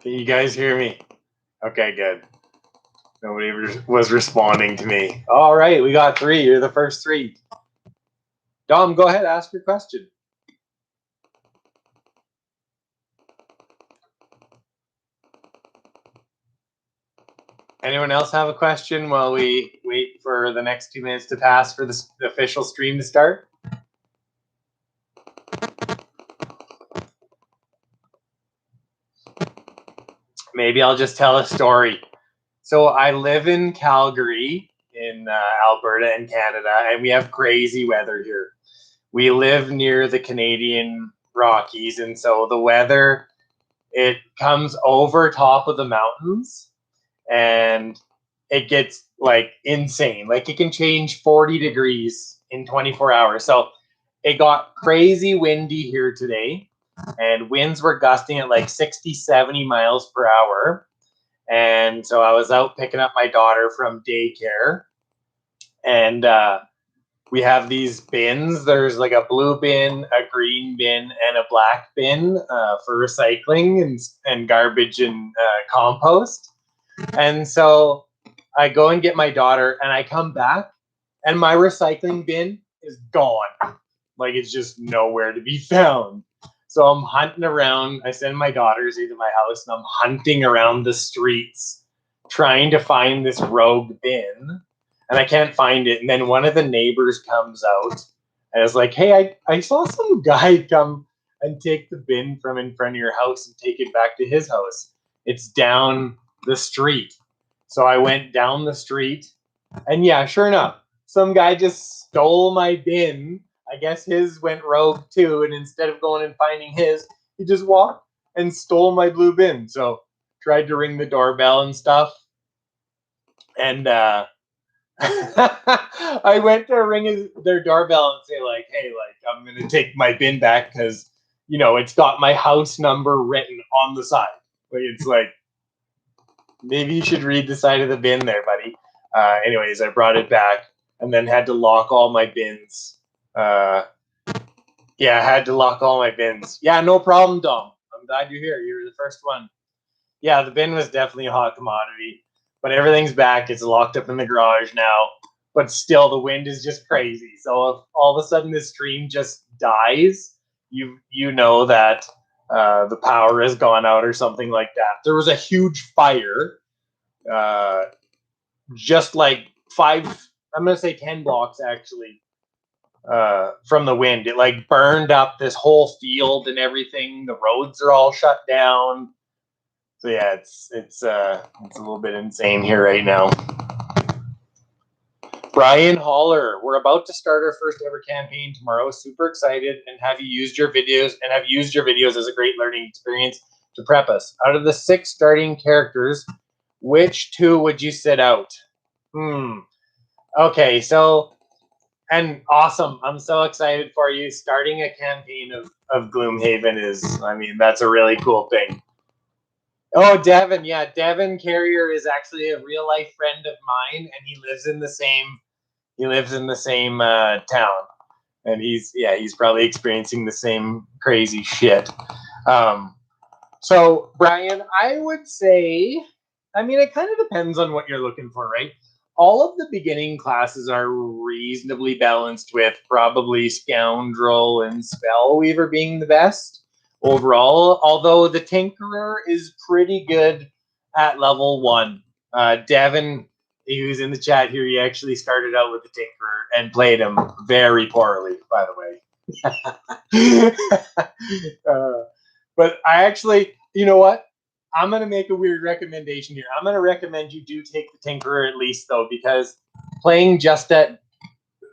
Can you guys hear me? Okay, good. Nobody was responding to me. All right, we got 3. You're the first 3. Dom, go ahead, ask your question. Anyone else have a question while we wait for the next 2 minutes to pass for the official stream to start? Maybe I'll just tell a story. So I live in Calgary in Alberta in Canada, and we have crazy weather here. We live near the Canadian Rockies, and so the weather, it comes over top of the mountains, and it gets like insane. Like it can change 40 degrees in 24 hours. So it got crazy windy here today, and winds were gusting at like 60, 70 miles per hour. And so I was out picking up my daughter from daycare, and we have these bins. There's like a blue bin, a green bin, and a black bin for recycling and garbage and compost. And so I go and get my daughter, and I come back, and my recycling bin is gone. Like it's just nowhere to be found. So I'm hunting around. I send my daughters into my house, and I'm hunting around the streets trying to find this rogue bin, and I can't find it. And then one of the neighbors comes out and is like, hey, I saw some guy come and take the bin from in front of your house and take it back to his house. It's down the street. So I went down the street, and yeah, sure enough, some guy just stole my bin. I guess his went rogue too, and instead of going and finding his, he just walked and stole my blue bin. So tried to ring the doorbell and stuff, and I went to ring their doorbell and say like, hey, like I'm gonna take my bin back because it's got my house number written on the side. Like it's like maybe you should read the side of the bin there, buddy. Anyways, I brought it back and then had to lock all my bins. I had to lock all my bins. Yeah, no problem, Dom. I'm glad you're here. You're the first one. Yeah, the bin was definitely a hot commodity, but everything's back. It's locked up in the garage now, but still the wind is just crazy. So if all of a sudden this stream just dies, you know that the power has gone out or something like that. There was a huge fire, just like 10 blocks actually, from the wind. It like burned up this whole field and everything. The roads are all shut down. So yeah, it's a little bit insane here right now. Brian Holler, we're about to start our first ever campaign tomorrow. Super excited, and have used your videos as a great learning experience to prep us. Out of the 6 starting characters, which 2 would you sit out? Okay, so and awesome. I'm so excited for you. Starting a campaign of Gloomhaven that's a really cool thing. Oh, Devin. Yeah, Devin Carrier is actually a real life friend of mine, and he lives in the same town. And he's probably experiencing the same crazy shit. So Brian, I would say, it kind of depends on what you're looking for, right? All of the beginning classes are reasonably balanced, with probably Scoundrel and Spellweaver being the best overall, although the Tinkerer is pretty good at level 1. Devin, who's in the chat here, he actually started out with the Tinkerer and played him very poorly, by the way. But I actually, you know what? I'm going to make a weird recommendation here. I'm going to recommend you do take the Tinkerer at least, though, because playing just at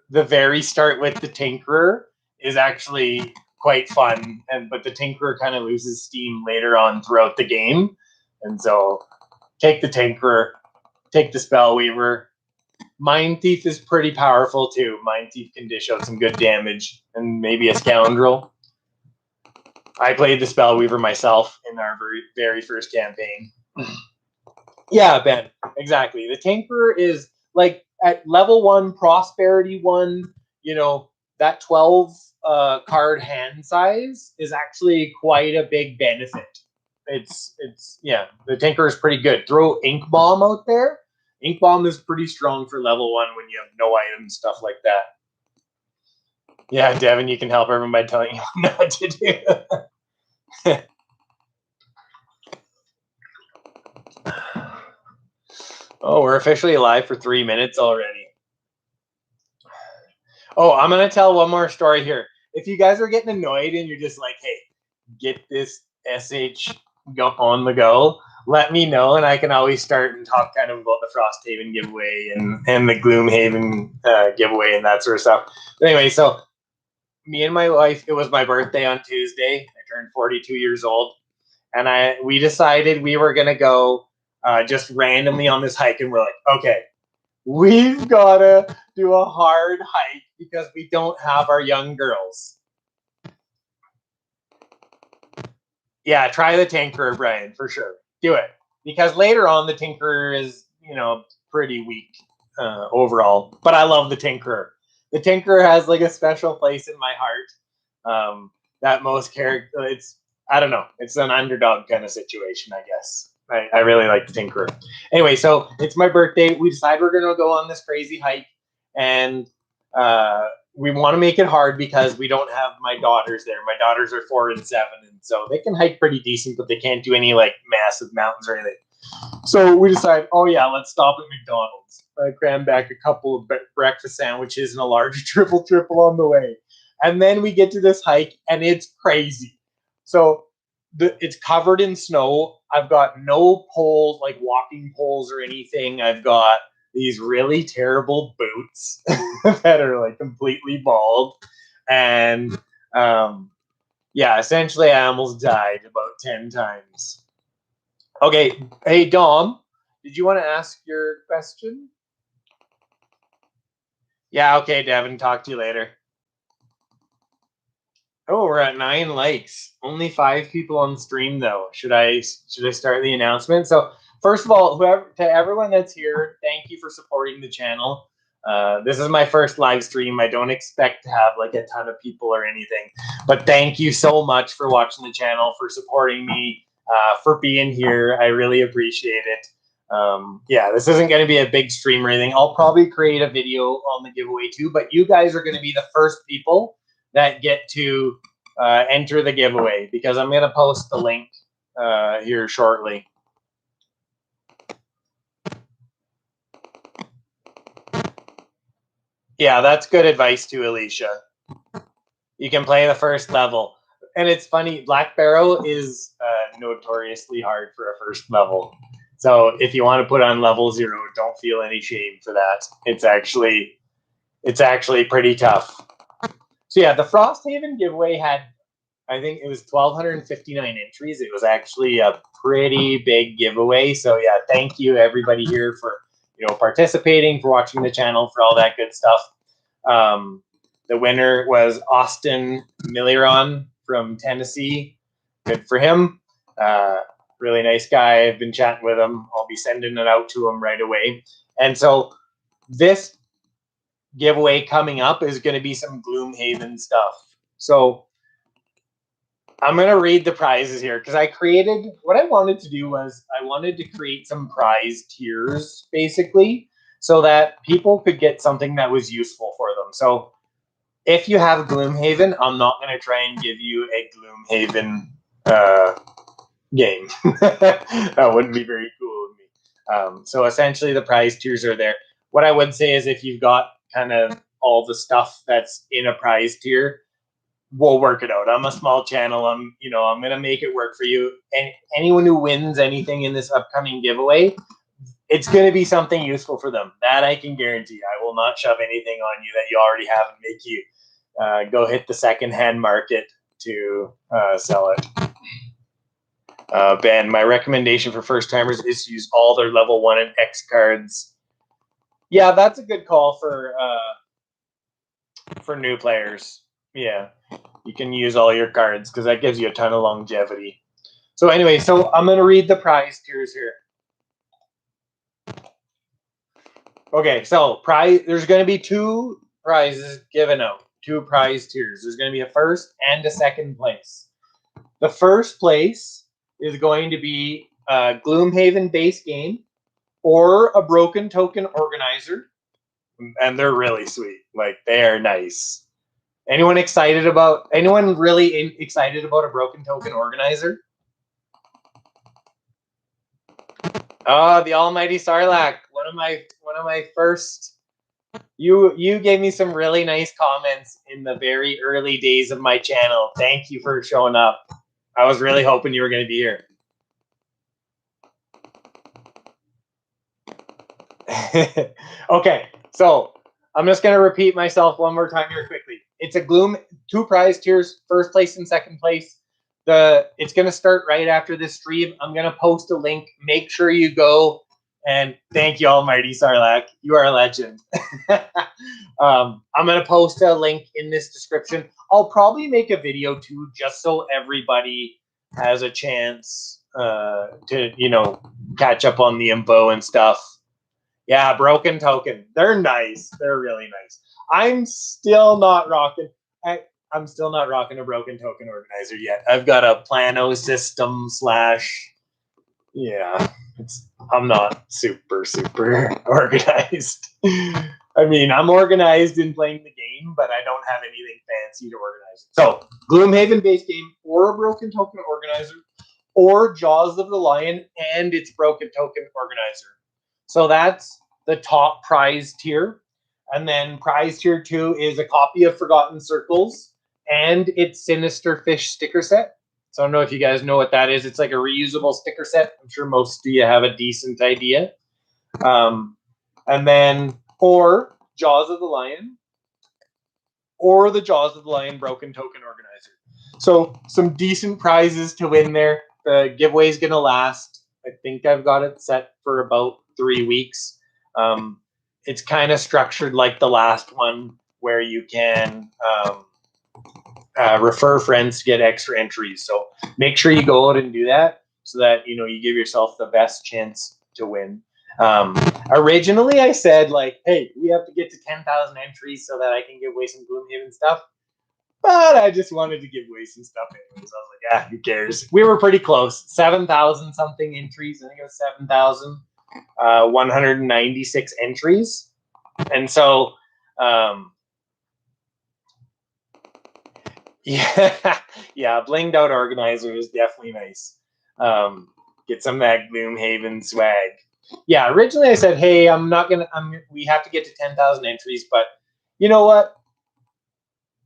the very start with the Tinkerer is actually quite fun. But the Tinkerer kind of loses steam later on throughout the game. And so take the Tinkerer, take the Spellweaver. Mind Thief is pretty powerful, too. Mind Thief can dish out some good damage, and maybe a Scoundrel. I played the Spellweaver myself in our very first campaign. Yeah, Ben, exactly. The Tinkerer is like at level 1, Prosperity 1, that 12 card hand size is actually quite a big benefit yeah, the Tinker is pretty good. Throw Ink Bomb out there. Ink Bomb is pretty strong for level 1 when you have no items, stuff like that. Yeah, Devin, you can help everyone by telling you what to do. Oh, we're officially live for 3 minutes already. Oh, I'm going to tell one more story here. If you guys are getting annoyed and you're just like, hey, get this SH on the go, let me know, and I can always start and talk kind of about the Frosthaven giveaway and the Gloomhaven giveaway and that sort of stuff. But anyway, so me and my wife, it was my birthday on Tuesday. I turned 42 years old, and we decided we were going to go just randomly on this hike, and we're like, okay, we've got to do a hard hike because we don't have our young girls. Yeah, try the Tinkerer, Brian, for sure. Do it. Because later on, the Tinkerer is, pretty weak overall. But I love the Tinkerer. The Tinkerer has, like, a special place in my heart. That most character, I don't know. It's an underdog kind of situation, I guess. I really like the Tinkerer. Anyway, so it's my birthday. We decided we're going to go on this crazy hike. And we want to make it hard because we don't have my daughters there. My daughters are 4 and 7, and so they can hike pretty decent, but they can't do any like massive mountains or anything. So we decided, oh yeah, let's stop at McDonald's. I crammed back a couple of breakfast sandwiches and a large triple on the way. And then we get to this hike, and it's crazy. So it's covered in snow. I've got no poles, like walking poles or anything. I've got these really terrible boots that are like completely bald. And yeah, essentially I almost died about 10 times. Okay, hey Dom, did you want to ask your question? Yeah, okay, Devin, talk to you later. Oh, we're at 9 likes. Only 5 people on stream though. Should I start the announcement? So first of all, to everyone that's here, thank you for supporting the channel. This is my first live stream. I don't expect to have like a ton of people or anything, but thank you so much for watching the channel, for supporting me, for being here. I really appreciate it. Yeah, this isn't going to be a big stream or anything. I'll probably create a video on the giveaway too, but you guys are going to be the first people that get to enter the giveaway because I'm going to post the link here shortly. Yeah, that's good advice too, Alicia. You can play the first level. And it's funny, Black Barrow is notoriously hard for a first level. So if you want to put on level 0, don't feel any shame for that. It's actually pretty tough. So yeah, the Frosthaven giveaway had, I think it was 1,259 entries. It was actually a pretty big giveaway. So yeah, thank you everybody here for participating, for watching the channel, for all that good stuff. The winner was Austin Milliron from Tennessee. Good for him. Really nice guy. I've been chatting with him. I'll be sending it out to him right away. And so this giveaway coming up is going to be some Gloomhaven stuff. So I'm going to read the prizes here because what I wanted to do was I wanted to create some prize tiers basically so that people could get something that was useful for them. So if you have Gloomhaven, I'm not going to try and give you a Gloomhaven game. That wouldn't be very cool of me. So essentially the prize tiers are there. What I would say is if you've got kind of all the stuff that's in a prize tier, we'll work it out. I'm a small channel. I'm going to make it work for you. And anyone who wins anything in this upcoming giveaway, it's going to be something useful for them. That I can guarantee. I will not shove anything on you that you already have and make you go hit the secondhand market to sell it. Ben, my recommendation for first timers is to use all their level 1 and X cards. Yeah, that's a good call for new players. Yeah, you can use all your cards because that gives you a ton of longevity. So anyway, so I'm going to read the prize tiers here. Okay, so there's going to be 2 prizes given out, 2 prize tiers. There's going to be a first and a second place. The first place is going to be a Gloomhaven base game or a broken token organizer. And they're really sweet. Like, they are nice. Anyone excited about, anyone really excited about a broken token organizer? Oh, the almighty Sarlacc. One of my first, you gave me some really nice comments in the very early days of my channel. Thank you for showing up. I was really hoping you were going to be here. Okay, so I'm just going to repeat myself one more time here quickly. It's a Gloom, 2 prize tiers, first place and second place. It's going to start right after this stream. I'm going to post a link. Make sure you go, and thank you, almighty Sarlacc. You are a legend. I'm going to post a link in this description. I'll probably make a video too, just so everybody has a chance to, you know, catch up on the info and stuff. Yeah, broken token. They're nice. They're really nice. I'm still not rocking. I'm still not rocking a broken token organizer yet. I've got a Plano system / yeah. I'm not super organized. I mean, I'm organized in playing the game, but I don't have anything fancy to organize. So, Gloomhaven base game or a broken token organizer or Jaws of the Lion and its broken token organizer. So that's the top prize tier. And then prize tier 2 is a copy of Forgotten Circles and its Sinister Fish sticker set. So I don't know if you guys know what that is. It's like a reusable sticker set. I'm sure most of you have a decent idea. And then, or Jaws of the Lion, or the Jaws of the Lion broken token organizer. So some decent prizes to win there. The giveaway is going to last. I think I've got it set for about 3 weeks. It's kind of structured like the last one, where you can refer friends to get extra entries. So make sure you go out and do that, so that, you know, you give yourself the best chance to win. Originally, I said, like, hey, we have to get to 10,000 entries so that I can give away some Gloomhaven stuff. But I just wanted to give away some stuff anyways. I was like, yeah, who cares? We were pretty close. 7,000 something entries. I think it was 7,196 entries. And so, yeah, blinged out organizer is definitely nice. Get some of that Gloomhaven swag. Yeah, originally I said, hey, we have to get to 10,000 entries, but you know what?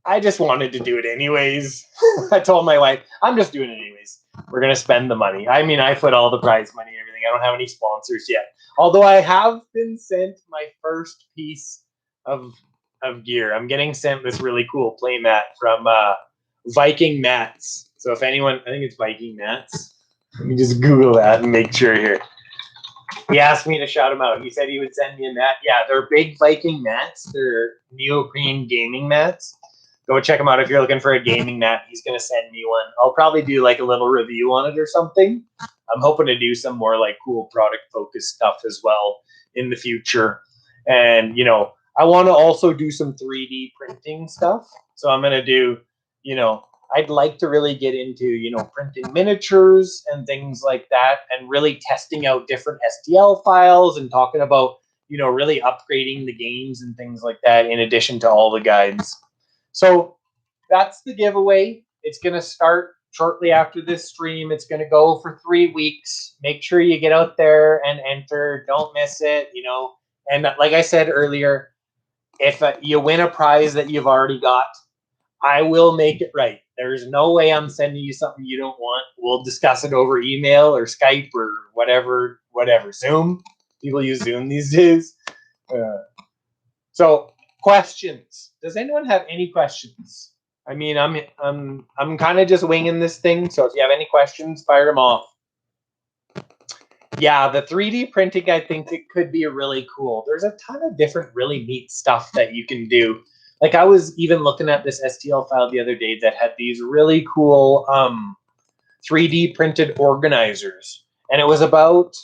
I just wanted to do it anyways. I told my wife, I'm just doing it anyways. We're going to spend the money. I mean, I put all the prize money and everything. I don't have any sponsors yet. Although I have been sent my first piece of gear. I'm getting sent this really cool play mat from Viking Mats. So if anyone, I think it's Viking Mats. Let me just Google that and make sure here. He asked me to shout him out. He said he would send me a mat. Yeah, they're big Viking mats. They're neoprene gaming mats. Go check them out if you're looking for a gaming mat. He's going to send me one. I'll probably do like a little review on it or something. I'm hoping to do some more like cool product focused stuff as well in the future. And, you know, I want to also do some 3D printing stuff. So I'm going to do, you know, I'd like to really get into, you know, printing miniatures and things like that, and really testing out different STL files and talking about, you know, really upgrading the games and things like that in addition to all the guides. So that's the giveaway. It's going to start shortly after this stream. It's going to go for 3 weeks. Make sure you get out there and enter. Don't miss it, you know. And like I said earlier, if you win a prize that you've already got, I will make it right. There's no way I'm sending you something you don't want. We'll discuss it over email or Skype or whatever. Zoom. People use Zoom these days. So, questions. Does anyone have any questions? I mean, I'm kind of just winging this thing. So if you have any questions, fire them off. Yeah, the 3D printing, I think it could be really cool. There's a ton of different really neat stuff that you can do. Like, I was even looking at this STL file the other day that had these really cool 3D printed organizers. And it was about,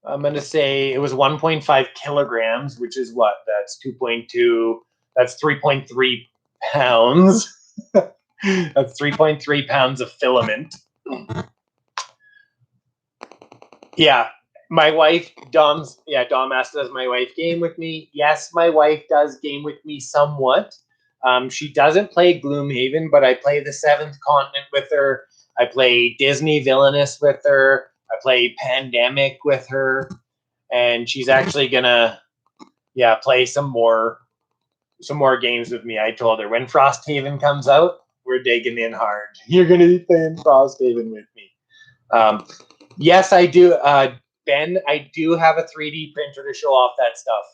I'm going to say it was 1.5 kilograms, which is what? That's 2.2, that's 3.3 pounds. That's 3.3 pounds of filament. Yeah, my wife, Dom asked, does my wife game with me? Yes, my wife does game with me somewhat. She doesn't play Gloomhaven, but I play the Seventh Continent with her. I play Disney Villainous with her. I play Pandemic with her. And she's actually gonna, play some more games with me. I told her when Frosthaven comes out, we're digging in hard. You're gonna be playing Frosthaven with me. Yes, I do. Ben, I do have a 3D printer to show off that stuff.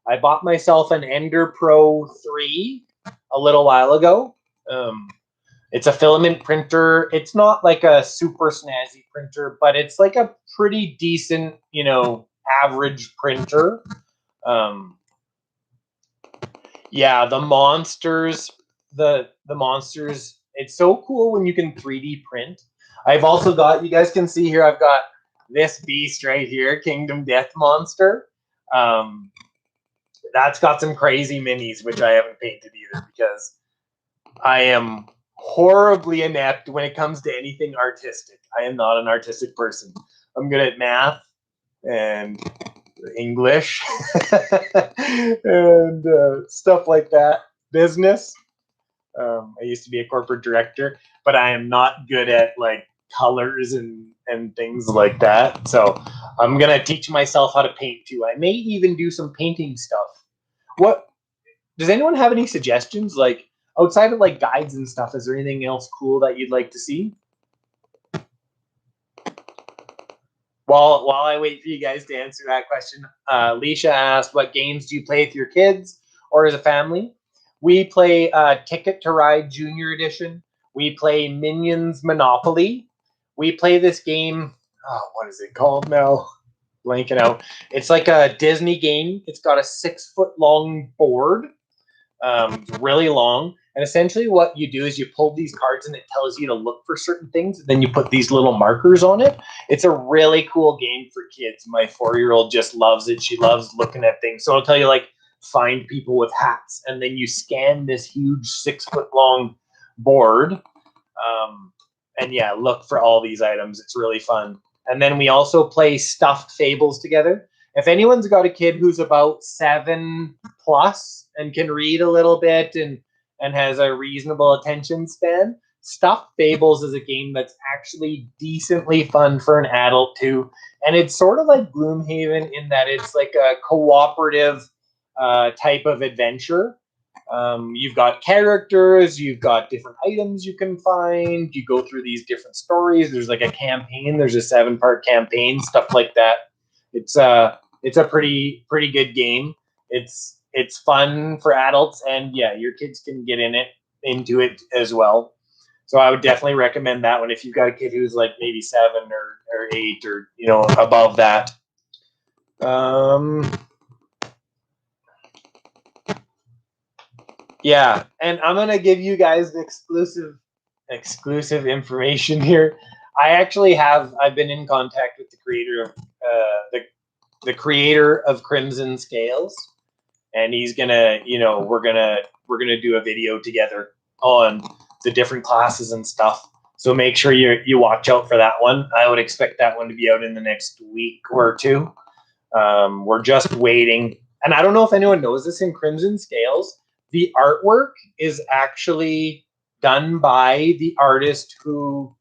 I bought myself an Ender Pro 3 a little while ago. It's a filament printer. It's not like a super snazzy printer, but it's like a pretty decent, average printer. Um, yeah, the monsters, the monsters. It's so cool when you can 3D print. I've also got, you guys can see here, I've got this beast right here, Kingdom Death Monster. Um, that's got some crazy minis, which I haven't painted either because I am horribly inept when it comes to anything artistic. I am not an artistic person. I'm good at math and English and stuff like that. Business. I used to be a corporate director, but I am not good at like colors and things like that. So I'm gonna teach myself how to paint too. I may even do some painting stuff. What does anyone have any suggestions? Like outside of like guides and stuff, is there anything else cool that you'd like to see? While I wait for you guys to answer that question, Leisha asked, "What games do you play with your kids or as a family?" We play Ticket to Ride Junior Edition. We play Minions Monopoly. We play this game. Oh, what is it called now? Blanking out. It's like a Disney game. It's got a 6 foot long board, really long. And essentially, what you do is you pull these cards and it tells you to look for certain things. And then you put these little markers on it. It's a really cool game for kids. My 4-year-old just loves it. She loves looking at things. So I'll tell you, like, find people with hats. And then you scan this huge 6 foot long board. And yeah, look for all these items. It's really fun. And then we also play stuffed fables together. If anyone's got a kid who's about 7 plus and can read a little bit and has a reasonable attention span, Stuffed Fables is a game that's actually decently fun for an adult too. And it's sort of like Gloomhaven in that it's like a cooperative type of adventure. You've got characters, you've got different items you can find. You go through these different stories. There's like a campaign. There's a 7-part campaign, stuff like that. It's a pretty good game. It's fun for adults, and yeah, your kids can get into it as well. So I would definitely recommend that one if you've got a kid who's like maybe 7 or 8 or above that. Yeah, and I'm gonna give you guys exclusive information here. I've been in contact with the creator of the creator of Crimson Scales, and he's gonna, we're gonna do a video together on the different classes and stuff. So make sure you watch out for that one. I would expect that one to be out in the next week or two. We're just waiting. And I don't know if anyone knows this, in Crimson Scales, the artwork is actually done by the artist who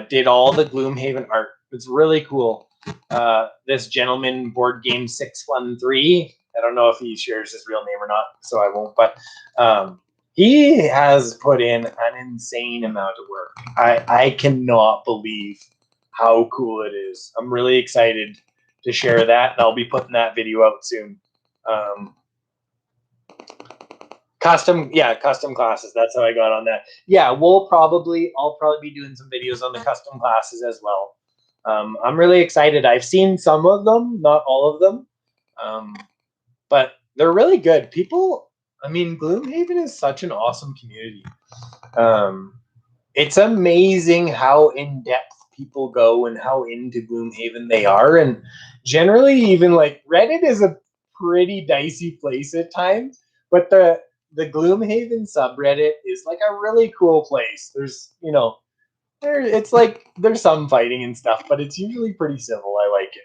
did all the Gloomhaven art. It's really cool. This gentleman, Board Game 613, I don't know if he shares his real name or not, so I won't, but he has put in an insane amount of work. I cannot believe how cool it is. I'm really excited to share that, and I'll be putting that video out soon. Custom classes. That's how I got on that. Yeah, I'll probably be doing some videos on the custom classes as well. I'm really excited. I've seen some of them, not all of them, but they're really good. Gloomhaven is such an awesome community. It's amazing how in depth people go and how into Gloomhaven they are, and generally, even like Reddit is a pretty dicey place at times, but the Gloomhaven subreddit is like a really cool place. There's It's like there's some fighting and stuff, but it's usually pretty civil. I like it.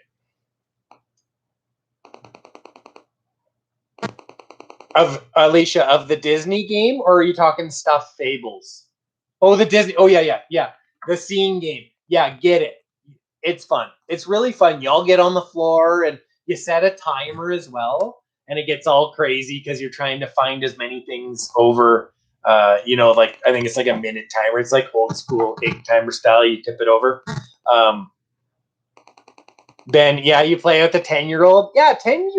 Of Alicia, of the Disney game, or are you talking Stuffed Fables? Oh, the Disney. Oh, yeah. The scene game. Yeah, get it. It's fun. It's really fun. Y'all get on the floor and you set a timer as well, and it gets all crazy because you're trying to find as many things over. Like I think it's like a minute timer. It's like old school egg timer style. You tip it over. Then yeah, you play with the 10-year-old. Yeah, 10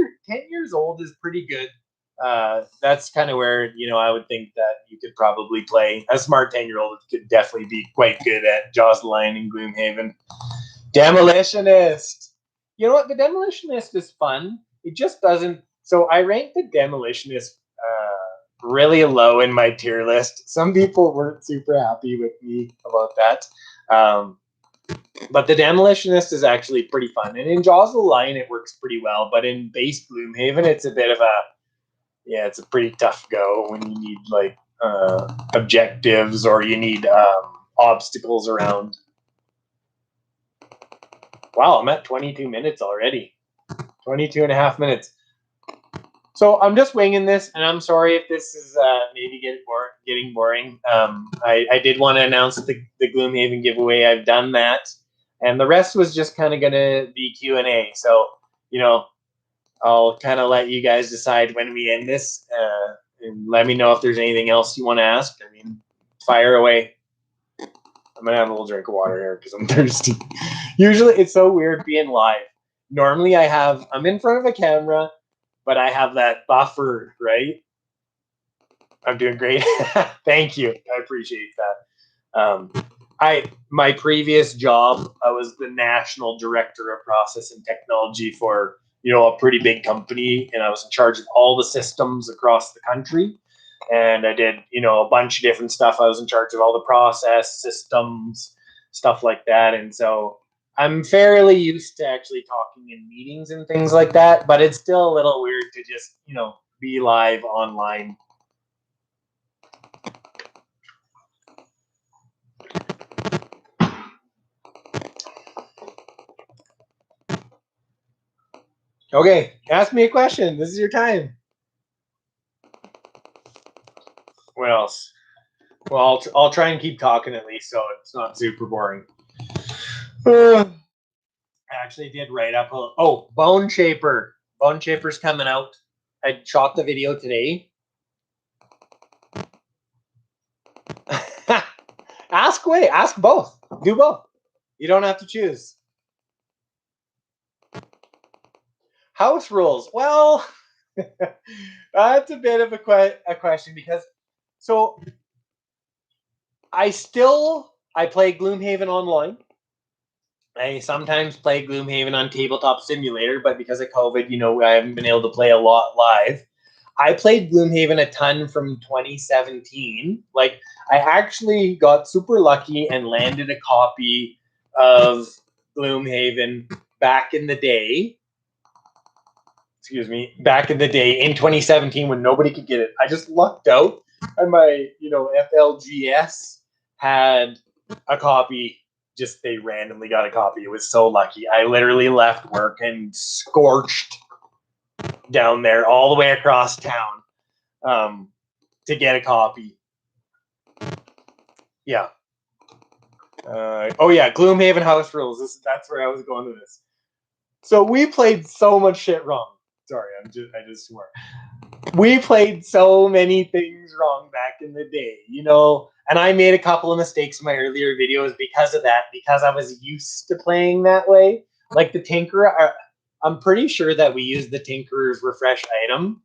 years old is pretty good. That's kind of where I would think that you could probably play. A smart 10-year-old could definitely be quite good at Jaws the Lion in Gloomhaven. Demolitionist. You know what? The Demolitionist is fun. It just doesn't. So I ranked the Demolitionist really low in my tier list. Some people weren't super happy with me about that. But the Demolitionist is actually pretty fun. And in Jaws the Lion, it works pretty well. But in base Gloomhaven, it's a bit of it's a pretty tough go when you need like objectives or you need obstacles around. Wow, I'm at 22 minutes already. 22 and a half minutes. So I'm just winging this, and I'm sorry if this is maybe getting boring. I did want to announce the Gloomhaven giveaway. I've done that, and the rest was just kind of going to be Q&A. So, I'll kind of let you guys decide when we end this, and let me know if there's anything else you want to ask. I mean, fire away. I'm going to have a little drink of water here because I'm thirsty. Usually, it's so weird being live. Normally, I'm in front of a camera, but I have that buffer, right? I'm doing great. Thank you. I appreciate that. My previous job, I was the national director of process and technology for a pretty big company, and I was in charge of all the systems across the country. And I did a bunch of different stuff. I was in charge of all the process systems, stuff like that, and so I'm fairly used to actually talking in meetings and things like that, but it's still a little weird to just, be live online. Okay, ask me a question. This is your time. What else? Well, I'll try and keep talking at least so it's not super boring. I actually did write up. Bone Shaper. Bone Shaper's coming out. I shot the video today. Ask away. Ask both. Do both. You don't have to choose. House rules. Well, that's a bit of a question because I play Gloomhaven online. I sometimes play Gloomhaven on Tabletop Simulator, but because of COVID, I haven't been able to play a lot live. I played Gloomhaven a ton from 2017. Like, I actually got super lucky and landed a copy of Gloomhaven back in the day. Back in the day in 2017 when nobody could get it. I just lucked out, and my FLGS had a copy. Just they randomly got a copy. It was so lucky. I literally left work and scorched down there all the way across town to get a copy. Yeah. Gloomhaven house rules. That's where I was going with this. So we played so much shit wrong. Sorry, I just swore. We played so many things wrong back in the day, and I made a couple of mistakes in my earlier videos because of that, because I was used to playing that way. Like the Tinkerer, I'm pretty sure that we used the Tinkerer's refresh item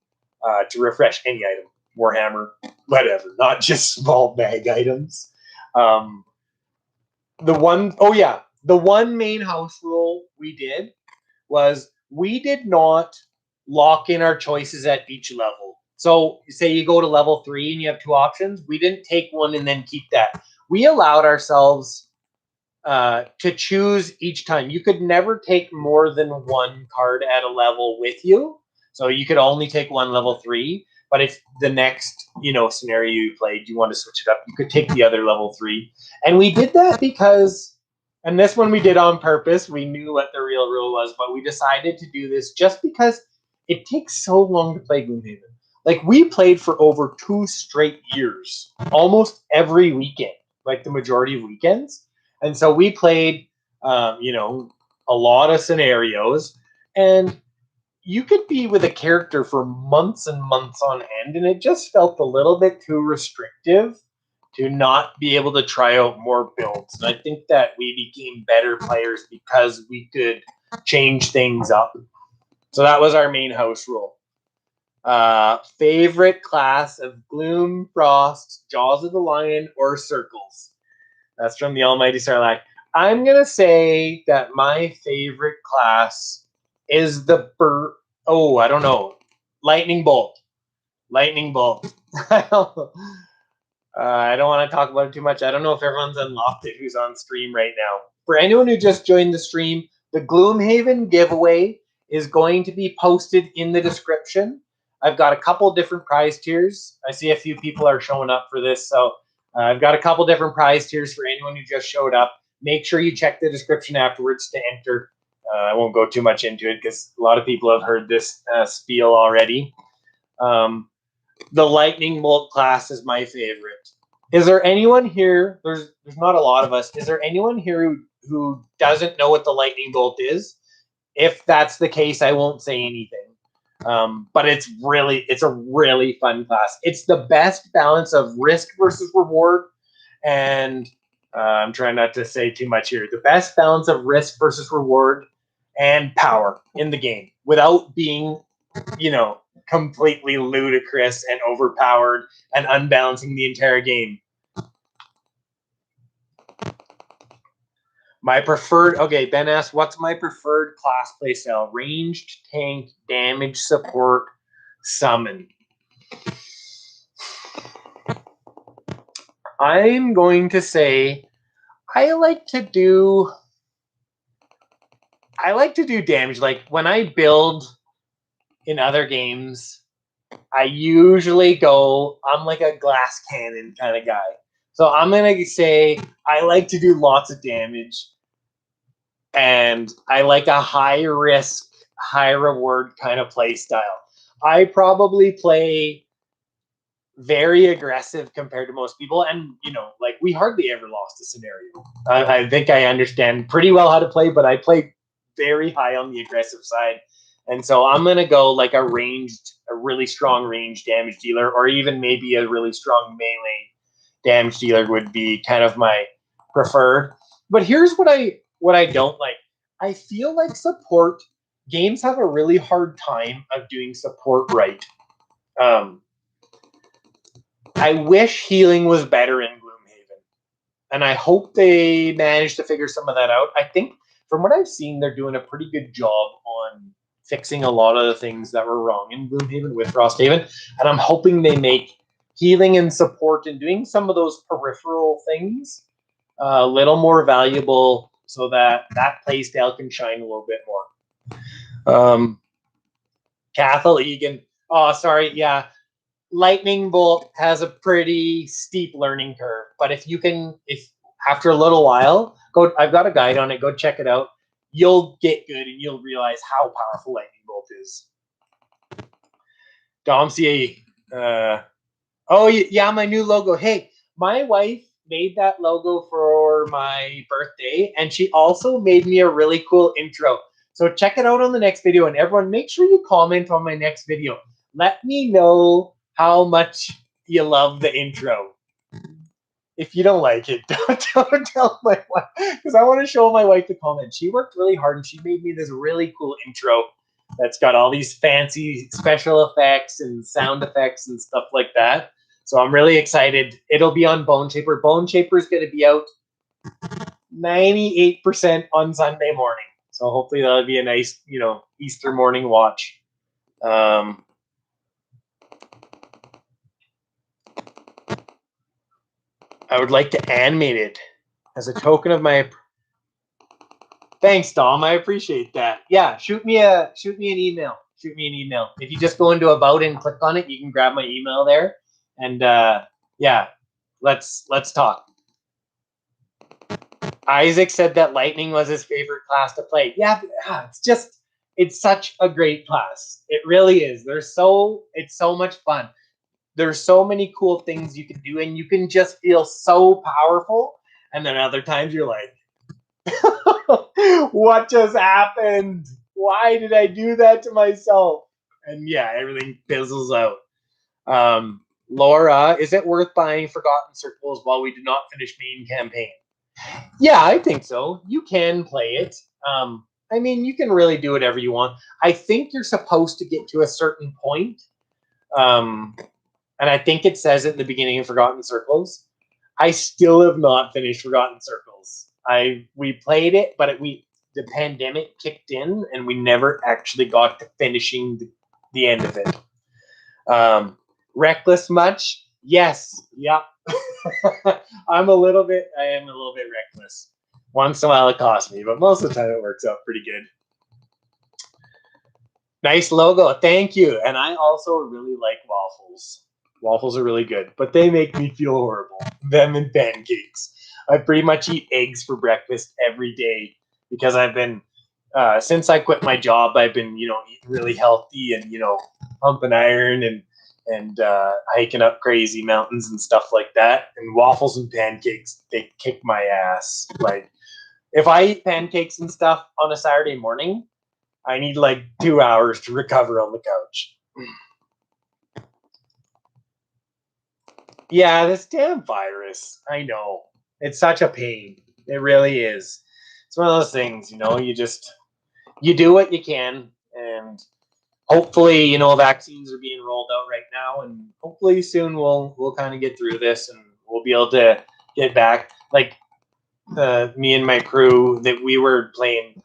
to refresh any item, Warhammer, whatever, not just small bag items. The one main house rule we did was we did not lock in our choices at each level. So say you go to level 3 and you have 2 options. We didn't take one and then keep that. We allowed ourselves to choose each time. You could never take more than one card at a level with you. So you could only take one level 3. But if the next, scenario you played, you want to switch it up, you could take the other level 3. And we did that because, and this one we did on purpose. We knew what the real rule was, but we decided to do this just because it takes so long to play Gloomhaven. Like, we played for over 2 straight years, almost every weekend, like the majority of weekends. And so we played, a lot of scenarios, and you could be with a character for months and months on end, and it just felt a little bit too restrictive to not be able to try out more builds. And I think that we became better players because we could change things up. So that was our main house rule. Favorite class of Gloom, Frost, Jaws of the Lion, or Circles? That's from the Almighty Sarlacc. I'm going to say that my favorite class is the I don't know. Lightning Bolt. Lightning Bolt. I don't want to talk about it too much. I don't know if everyone's unlocked it who's on stream right now. For anyone who just joined the stream, the Gloomhaven giveaway is going to be posted in the description. I've got a couple different prize tiers. I see a few people are showing up for this, so I've got a couple different prize tiers for anyone who just showed up. Make sure you check the description afterwards to enter. I won't go too much into it because a lot of people have heard this spiel already. The Lightning Bolt class is my favorite. Is there anyone here? There's not a lot of us. Is there anyone here who doesn't know what the Lightning Bolt is? If that's the case, I won't say anything. But it's a really fun class. It's the best balance of risk versus reward, and I'm trying not to say too much here. The best balance of risk versus reward and power in the game without being, completely ludicrous and overpowered and unbalancing the entire game. My preferred, Ben asked, what's my preferred class playstyle? Ranged, tank, damage, support, summon. I'm going to say I like to do damage. Like, when I build in other games, I usually I'm like a glass cannon kind of guy. So I'm going to say I like to do lots of damage, and I like a high risk, high reward kind of play style. I probably play very aggressive compared to most people, and we hardly ever lost a scenario. I think I understand pretty well how to play, but I play very high on the aggressive side. And so I'm going to go like a really strong range damage dealer, or even maybe a really strong melee damage dealer would be kind of my preferred. But here's what I don't like. I feel like support games have a really hard time of doing support right. I wish healing was better in Gloomhaven, and I hope they manage to figure some of that out. I think from what I've seen, they're doing a pretty good job on fixing a lot of the things that were wrong in Gloomhaven with Frosthaven, and I'm hoping they make healing and support and doing some of those peripheral things a little more valuable so that playstyle can shine a little bit more. Cathal Egan. Oh, sorry. Yeah. Lightning Bolt has a pretty steep learning curve, but if after a little while, I've got a guide on it, go check it out. You'll get good and you'll realize how powerful Lightning Bolt is. Domcier, my new logo. Hey, my wife made that logo for my birthday, and she also made me a really cool intro. So check it out on the next video, and everyone, make sure you comment on my next video. Let me know how much you love the intro. If you don't like it, don't tell my wife, because I want to show my wife the comment. She worked really hard, and she made me this really cool intro that's got all these fancy special effects and sound effects and stuff like that. So I'm really excited. It'll be on Bone Shaper. Bone Shaper is going to be out 98% on Sunday morning. So hopefully that'll be a nice, Easter morning watch. I would like to animate it as a token of my. Thanks, Dom. I appreciate that. Yeah, shoot me an email. shoot me an email. If you just go into About and click on it, you can grab my email there. And yeah, let's talk. Isaac said that Lightning was his favorite class to play. Yeah, it's such a great class. It really is. It's so much fun. There's so many cool things you can do, and you can just feel so powerful. And then other times you're like, what just happened? Why did I do that to myself? And yeah, everything fizzles out. Laura, is it worth buying Forgotten Circles while we do not finish main campaign? Yeah, I think so. You can play it. I mean, you can really do whatever you want. I think you're supposed to get to a certain point. And I think it says it in the beginning of Forgotten Circles. I still have not finished Forgotten Circles. We played it, but the pandemic kicked in, and we never actually got to finishing the end of it. Reckless much? Yes. Yeah. I am a little bit reckless. Once in a while it costs me, but most of the time it works out pretty good. Nice logo. Thank you. And I also really like waffles. Waffles are really good, but they make me feel horrible. Them and pancakes. I pretty much eat eggs for breakfast every day because I've been, since I quit my job, I've been, eating really healthy and, pumping iron and hiking up crazy mountains and stuff like that. And waffles and pancakes, they kick my ass. Like, if I eat pancakes and stuff on a Saturday morning, I need like 2 hours to recover on the couch. Yeah, this damn virus. I know. It's such a pain. It really is. It's one of those things, you do what you can, and hopefully, vaccines are being rolled out right now, and hopefully soon we'll kind of get through this and we'll be able to get back. Like me and my crew, that we were playing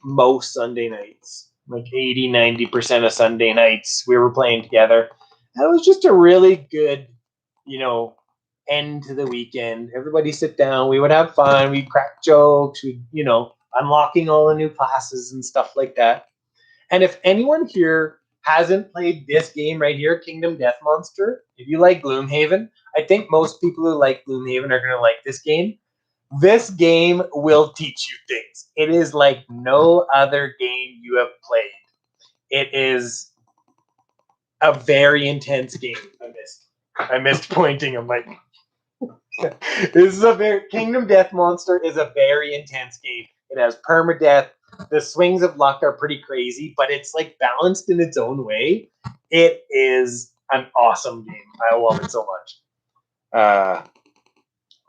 most Sunday nights, like 80-90% of Sunday nights we were playing together. That was just a really good, end to the weekend. Everybody sit down, we would have fun, we'd crack jokes, we'd, unlocking all the new classes and stuff like that. And if anyone here hasn't played this game right here, Kingdom Death Monster, if you like Gloomhaven, I think most people who like Gloomhaven are going to like this game. This game will teach you things. It is like no other game you have played. It is a very intense game. I missed pointing. I'm like, Kingdom Death Monster is a very intense game. It has permadeath. The swings of luck are pretty crazy, but it's like balanced in its own way. It is an awesome game. I love it so much.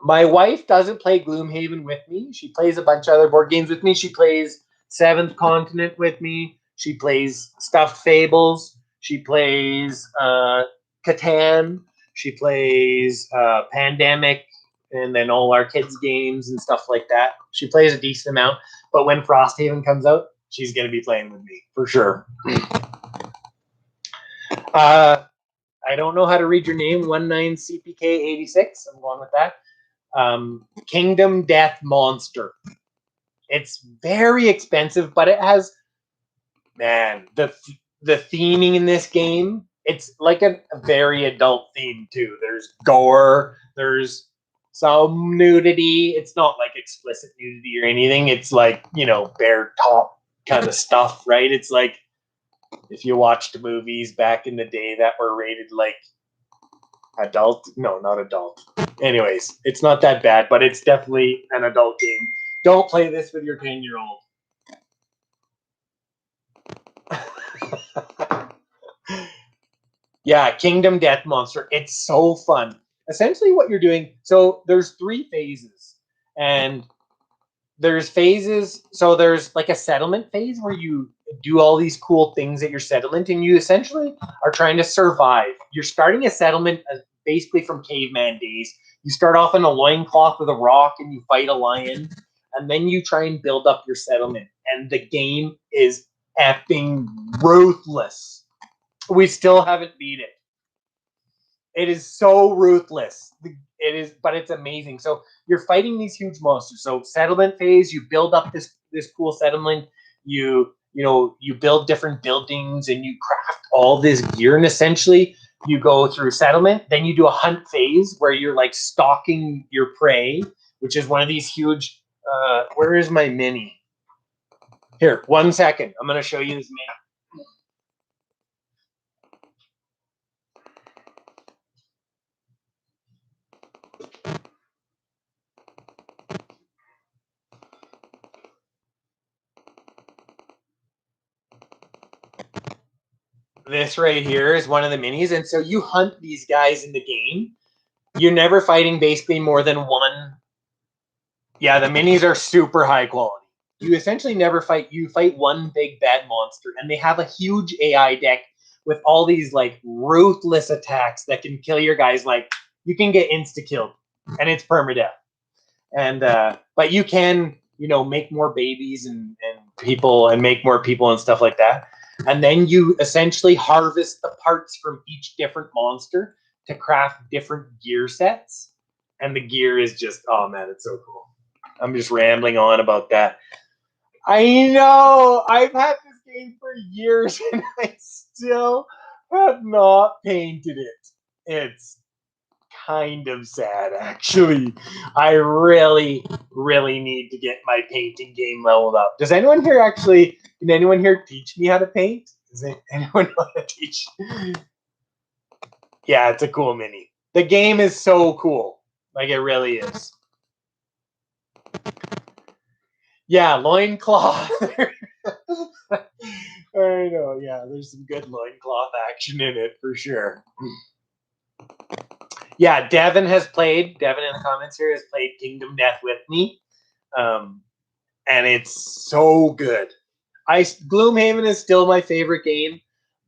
My wife doesn't play Gloomhaven with me. She plays a bunch of other board games with me. She plays Seventh Continent with me. She plays Stuffed Fables. She plays Catan. She plays Pandemic, and then all our kids' games and stuff like that. She plays a decent amount. But when Frosthaven comes out, she's going to be playing with me, for sure. I don't know how to read your name, 19CPK86. I'm going with that. Kingdom Death Monster. It's very expensive, but it has, man, the theming in this game, it's like a very adult theme too. There's gore, there's some nudity. It's not like explicit nudity or anything. It's like, bare top kind of stuff, right? It's like if you watched movies back in the day that were rated like adult. No, not adult. Anyways, it's not that bad, but it's definitely an adult game. Don't play this with your 10-year-old. Yeah, Kingdom Death Monster. It's so fun. Essentially what you're doing, so there's 3 phases. And there's phases, so there's like a settlement phase where you do all these cool things at your settlement, and you essentially are trying to survive. You're starting a settlement basically from caveman days. You start off in a loincloth with a rock and you fight a lion, and then you try and build up your settlement. And the game is effing ruthless. We still haven't beat it. It is so ruthless. It is, but it's amazing. So you're fighting these huge monsters. So settlement phase, you build up this cool settlement. You you build different buildings and you craft all this gear, and essentially you go through settlement. Then you do a hunt phase where you're like stalking your prey, which is one of these huge. Where is my mini? Here, 1 second. I'm going to show you this mini. This right here is one of the minis, and so you hunt these guys in the game. You're never fighting basically more than one. Yeah, the minis are super high quality. You essentially never fight. You fight one big bad monster, and they have a huge AI deck with all these like ruthless attacks that can kill your guys. Like you can get insta killed, and it's permadeath. And but you can make more babies and people and make more people and stuff like that. And then you essentially harvest the parts from each different monster to craft different gear sets. And the gear is just, oh man, it's so cool. I'm just rambling on about that. I know I've had this game for years and I still have not painted it. It's kind of sad, actually. I really, really need to get my painting game leveled up. Does anyone here actually? Can anyone here teach me how to paint? Does anyone know how to teach? Yeah, it's a cool mini. The game is so cool. Like it really is. Yeah, loincloth. I know. Yeah, there's some good loincloth action in it for sure. Yeah, Devin in the comments here has played Kingdom Death with me. And it's so good. Gloomhaven is still my favorite game,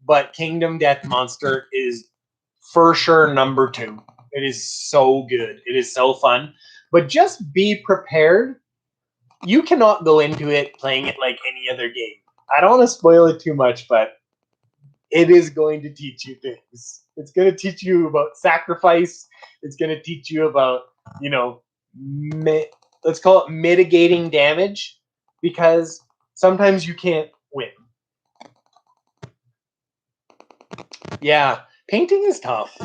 but Kingdom Death Monster is for sure number 2. It is so good. It is so fun. But just be prepared. You cannot go into it playing it like any other game. I don't want to spoil it too much, but it is going to teach you things. It's going to teach you about sacrifice. It's going to teach you about, let's call it mitigating damage, because sometimes you can't win. Yeah, painting is tough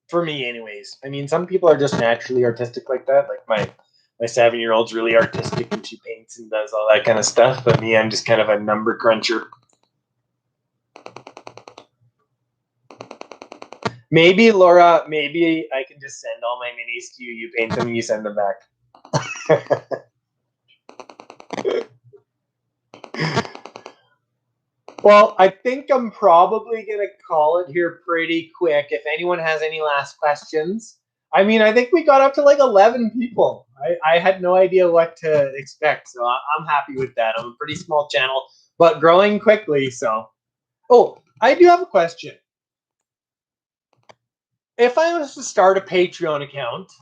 for me anyways. I mean, some people are just naturally artistic like that. Like my 7-year-old's really artistic and she paints and does all that kind of stuff, but me, I'm just kind of a number cruncher. Maybe, Laura, maybe I can just send all my minis to you. You paint them and you send them back. Well, I think I'm probably going to call it here pretty quick. If anyone has any last questions. I mean, I think we got up to like 11 people. I had no idea what to expect, so I'm happy with that. I'm a pretty small channel, but growing quickly, so. Oh, I do have a question. If I was to start a Patreon account,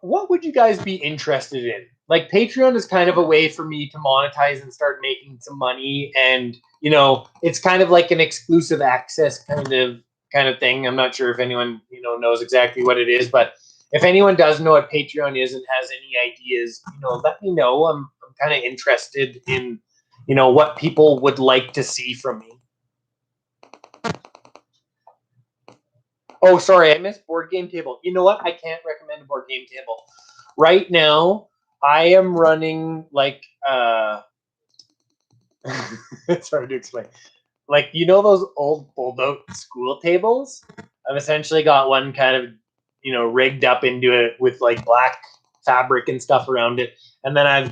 what would you guys be interested in? Like, Patreon is kind of a way for me to monetize and start making some money, and it's kind of like an exclusive access kind of thing. I'm not sure if anyone knows exactly what it is, but if anyone does know what Patreon is and has any ideas, let me know. I'm kind of interested in what people would like to see from me. Oh, sorry, I missed board game table. You know what? I can't recommend a board game table. Right now, I am running like it's hard to explain. Like, those old fold-out school tables? I've essentially got one kind of, rigged up into it with like black fabric and stuff around it. And then I'm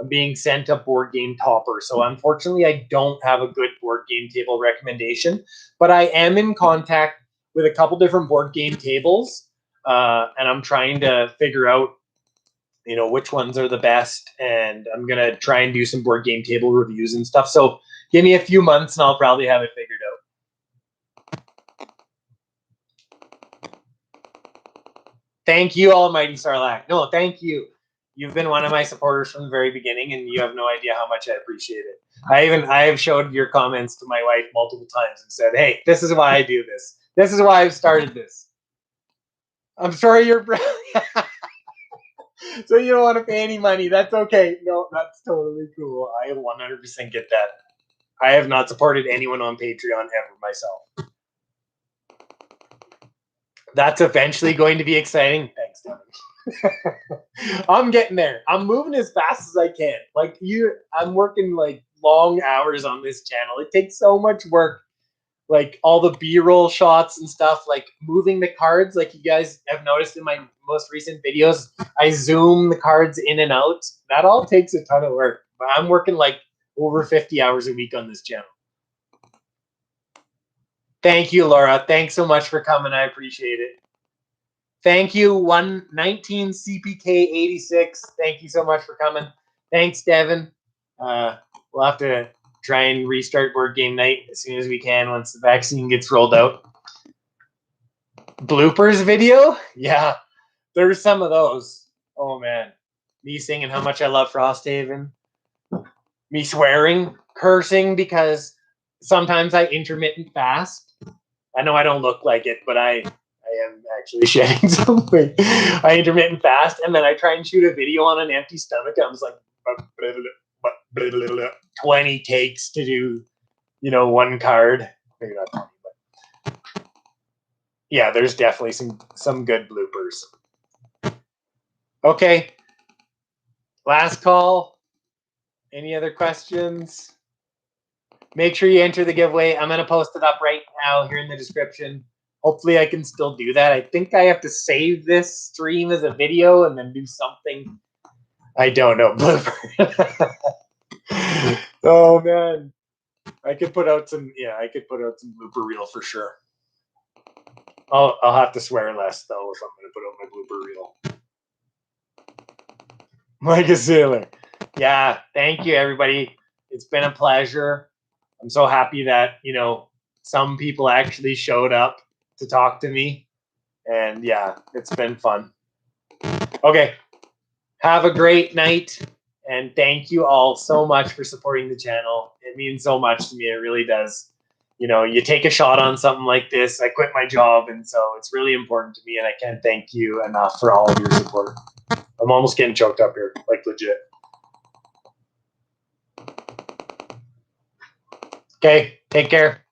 being sent a board game topper. So unfortunately, I don't have a good board game table recommendation, but I am in contact with a couple different board game tables. And I'm trying to figure out, which ones are the best. And I'm going to try and do some board game table reviews and stuff. So give me a few months and I'll probably have it figured out. Thank you, Almighty Sarlacc. No, thank you. You've been one of my supporters from the very beginning, and you have no idea how much I appreciate it. I have showed your comments to my wife multiple times and said, hey, this is why I do this. This is why I've started this. I'm sorry you're So you don't want to pay any money. That's okay. No, that's totally cool. I 100% get that. I have not supported anyone on Patreon ever myself. That's eventually going to be exciting. Thanks, Devin. I'm getting there. I'm moving as fast as I can. Like I'm working like long hours on this channel. It takes so much work. Like all the B-roll shots and stuff, like moving the cards, like you guys have noticed in my most recent videos, I zoom the cards in and out. That all takes a ton of work. But I'm working like over 50 hours a week on this channel. Thank you, Laura. Thanks so much for coming. I appreciate it. Thank you, 119 CPK 86. Thank you so much for coming. Thanks, Devin. We'll have to try and restart board game night as soon as we can once the vaccine gets rolled out. Bloopers video? Yeah, there's some of those. Oh man, me singing how much I love Frosthaven, me swearing, cursing because sometimes I intermittent fast. I know I don't look like it, but I am actually shedding something. I intermittent fast, and then I try and shoot a video on an empty stomach. I was like 20 takes to do, one card. Maybe not 20, but yeah, there's definitely some good bloopers. Okay, last call. Any other questions? Make sure you enter the giveaway. I'm going to post it up right now here in the description. Hopefully I can still do that. I think I have to save this stream as a video and then do something. I don't know. Oh man. I could put out some blooper reel for sure. I'll have to swear less though if I'm going to put out my blooper reel. Like a sailor. Yeah, thank you everybody. It's been a pleasure. I'm so happy that, some people actually showed up to talk to me. And yeah, it's been fun. Okay. Have a great night. And thank you all so much for supporting the channel. It means so much to me. It really does. You take a shot on something like this. I quit my job. And so it's really important to me. And I can't thank you enough for all of your support. I'm almost getting choked up here, like legit. Okay. Take care.